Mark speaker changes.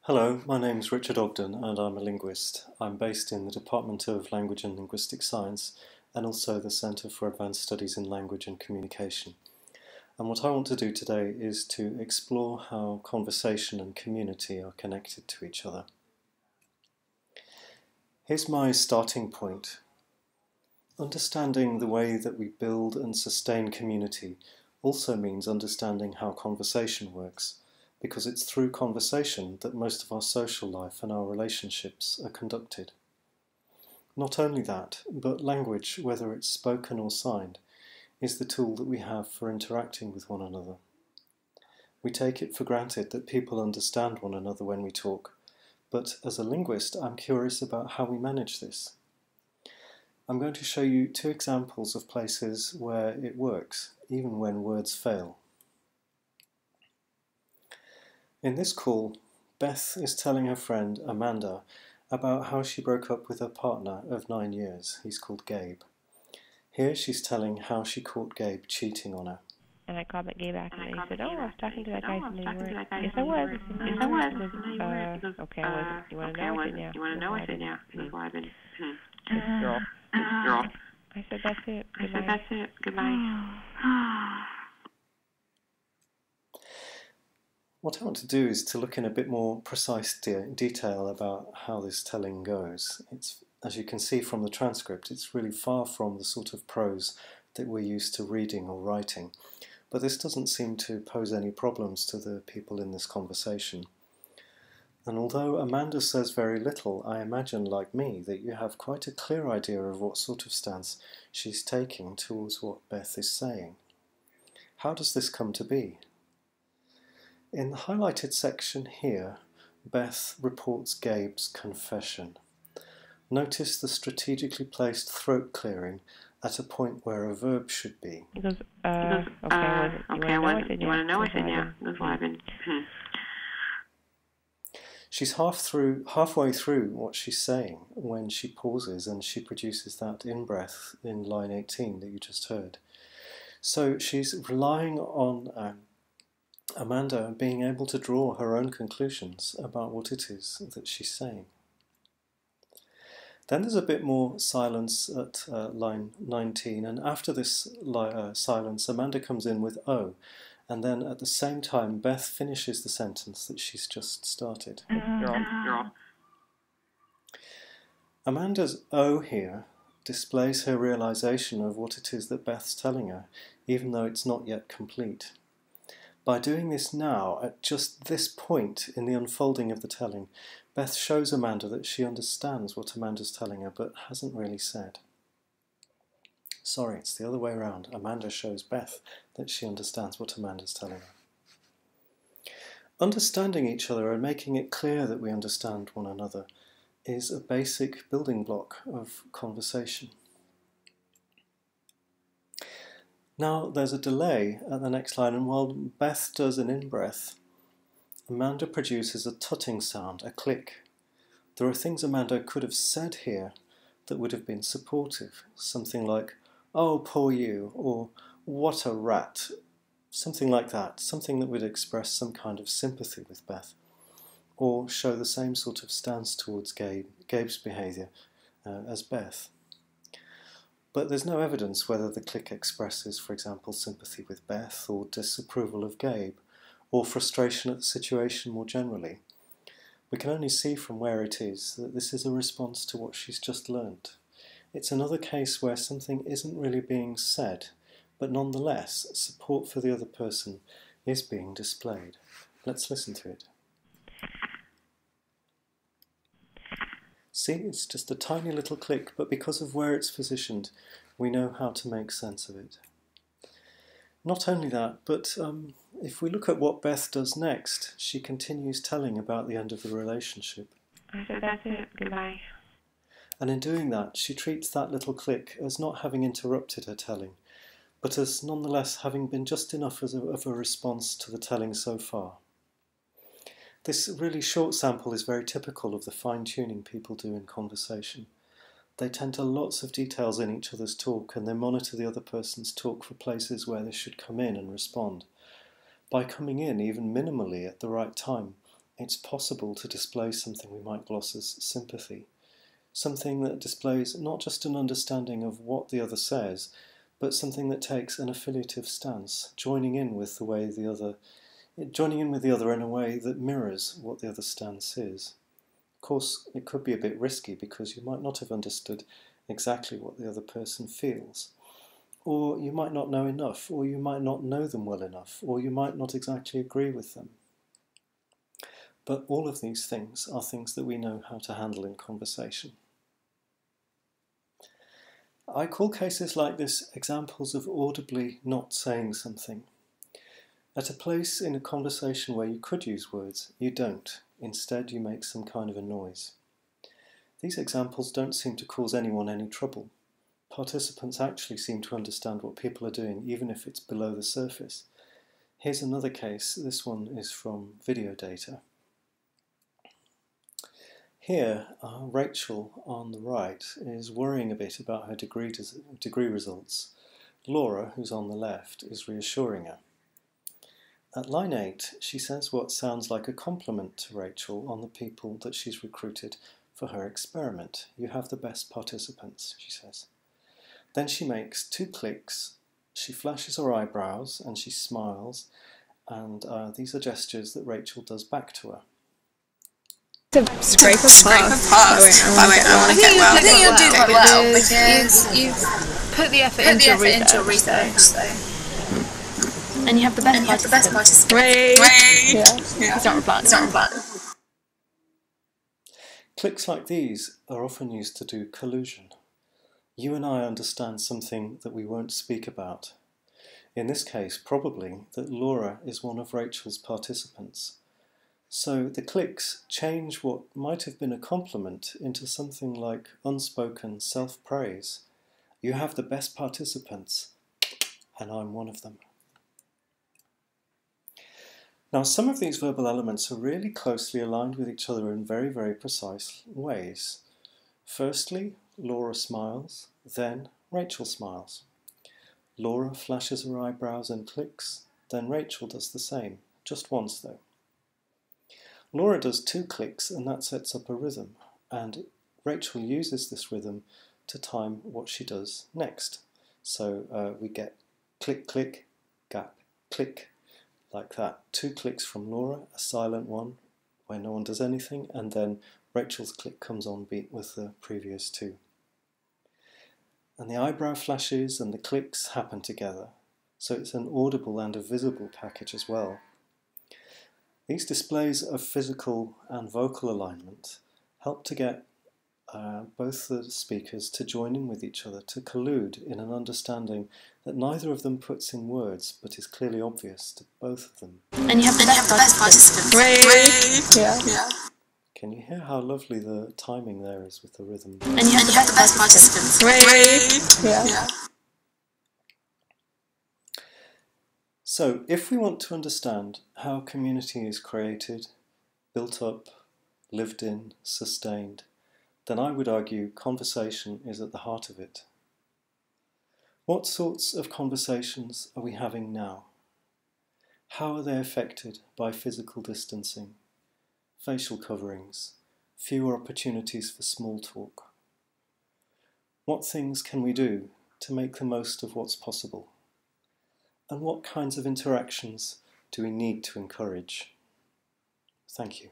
Speaker 1: Hello, my name is Richard Ogden and I'm a linguist. I'm based in the Department of Language and Linguistic Science and also the Centre for Advanced Studies in Language and Communication. And what I want to do today is to explore how conversation and community are connected to each other. Here's my starting point. Understanding the way that we build and sustain community also means understanding how conversation works, because it's through conversation that most of our social life and our relationships are conducted. Not only that, but language, whether it's spoken or signed, is the tool that we have for interacting with one another. We take it for granted that people understand one another when we talk, but as a linguist, I'm curious about how we manage this. I'm going to show you two examples of places where it works, even when words fail. In this call, Beth is telling her friend Amanda about how she broke up with her partner of 9 years. He's called Gabe. Here she's telling how she caught Gabe cheating on her.
Speaker 2: And I called that Gabe back and he said, "Oh, I was talking to that guy from New York." Yes, I was. Yes, I was. Okay, I wasn't. You want to know? I said, yeah.
Speaker 3: You want to know? I said, yeah. That's why I've been.
Speaker 2: This girl.
Speaker 3: Girl.
Speaker 2: I said, that's it.
Speaker 3: I said, that's it. Goodbye.
Speaker 1: What I want to do is to look in a bit more precise detail about how this telling goes. It's, as you can see from the transcript, it's really far from the sort of prose that we're used to reading or writing. But this doesn't seem to pose any problems to the people in this conversation. And although Amanda says very little, I imagine, like me, that you have quite a clear idea of what sort of stance she's taking towards what Beth is saying. How does this come to be? In the highlighted section here, Beth reports Gabe's confession. Notice the strategically placed throat clearing at a point where a verb should be.
Speaker 2: He goes, okay, I wasn't.
Speaker 3: You want to know? I said, yeah. That's why I've been.
Speaker 1: She's halfway through what she's saying when she pauses and she produces that in-breath in line 18 that you just heard. So she's relying on Amanda being able to draw her own conclusions about what it is that she's saying. Then there's a bit more silence at line 19, and after this silence, Amanda comes in with "oh," and then at the same time, Beth finishes the sentence that she's just started.
Speaker 3: Girl.
Speaker 1: Amanda's "oh" here displays her realization of what it is that Beth's telling her, even though it's not yet complete. By doing this now, at just this point in the unfolding of the telling, Beth shows Amanda that she understands what Amanda's telling her, but hasn't really said. Sorry, it's the other way around. Amanda shows Beth that she understands what Amanda's telling her. Understanding each other and making it clear that we understand one another is a basic building block of conversation. Now there's a delay at the next line, and while Beth does an in-breath, Amanda produces a tutting sound, a click. There are things Amanda could have said here that would have been supportive. Something like, "Oh, poor you," or "what a rat." Something like that, something that would express some kind of sympathy with Beth, or show the same sort of stance towards Gabe's behaviour as Beth. But there's no evidence whether the click expresses, for example, sympathy with Beth, or disapproval of Gabe, or frustration at the situation more generally. We can only see from where it is that this is a response to what she's just learnt. It's another case where something isn't really being said, but nonetheless, support for the other person is being displayed. Let's listen to it. See, it's just a tiny little click, but because of where it's positioned, we know how to make sense of it. Not only that, but if we look at what Beth does next, she continues telling about the end of the relationship.
Speaker 2: I said, that's it. Goodbye.
Speaker 1: And in doing that, she treats that little click as not having interrupted her telling, but as nonetheless having been just enough of a response to the telling so far. This really short sample is very typical of the fine-tuning people do in conversation. They tend to lots of details in each other's talk, and they monitor the other person's talk for places where they should come in and respond. By coming in, even minimally, at the right time, it's possible to display something we might gloss as sympathy, something that displays not just an understanding of what the other says, but something that takes an affiliative stance, joining in with the other in a way that mirrors what the other stance is. Of course, it could be a bit risky because you might not have understood exactly what the other person feels. Or you might not know enough, or you might not know them well enough, or you might not exactly agree with them. But all of these things are things that we know how to handle in conversation. I call cases like this examples of audibly not saying something. At a place in a conversation where you could use words, you don't. Instead, you make some kind of a noise. These examples don't seem to cause anyone any trouble. Participants actually seem to understand what people are doing, even if it's below the surface. Here's another case. This one is from video data. Here, Rachel on the right is worrying a bit about her degree results. Laura, who's on the left, is reassuring her. At line 8, she says what sounds like a compliment to Rachel on the people that she's recruited for her experiment. You have the best participants, she says. Then she makes 2 clicks, she flashes her eyebrows and she smiles, and these are gestures that Rachel does back to her.
Speaker 2: To scrape a pass. I think you'll do quite well because you've put the effort into your research. And you have the best participants. Great. Yeah. It's not replying.
Speaker 1: Clicks like these are often used to do collusion. You and I understand something that we won't speak about. In this case, probably that Laura is one of Rachel's participants. So the clicks change what might have been a compliment into something like unspoken self-praise. You have the best participants, and I'm one of them. Now, some of these verbal elements are really closely aligned with each other in very, very precise ways. Firstly, Laura smiles, then Rachel smiles. Laura flashes her eyebrows and clicks, then Rachel does the same, just once though. Laura does 2 clicks and that sets up a rhythm, and Rachel uses this rhythm to time what she does next. So we get click, click, gap, click, like that. 2 clicks from Laura, a silent one where no one does anything, and then Rachel's click comes on beat with the previous 2. And the eyebrow flashes and the clicks happen together, so it's an audible and a visible package as well. These displays of physical and vocal alignment help to get both the speakers to join in with each other, to collude in an understanding that neither of them puts in words, but is clearly obvious to both of them.
Speaker 2: And you have the best participants. Great. Yeah.
Speaker 1: Can you hear how lovely the timing there is with the rhythm?
Speaker 2: And you have the best participants. Great. Yeah.
Speaker 1: So, if we want to understand how community is created, built up, lived in, sustained, then I would argue conversation is at the heart of it. What sorts of conversations are we having now? How are they affected by physical distancing, facial coverings, fewer opportunities for small talk? What things can we do to make the most of what's possible? And what kinds of interactions do we need to encourage? Thank you.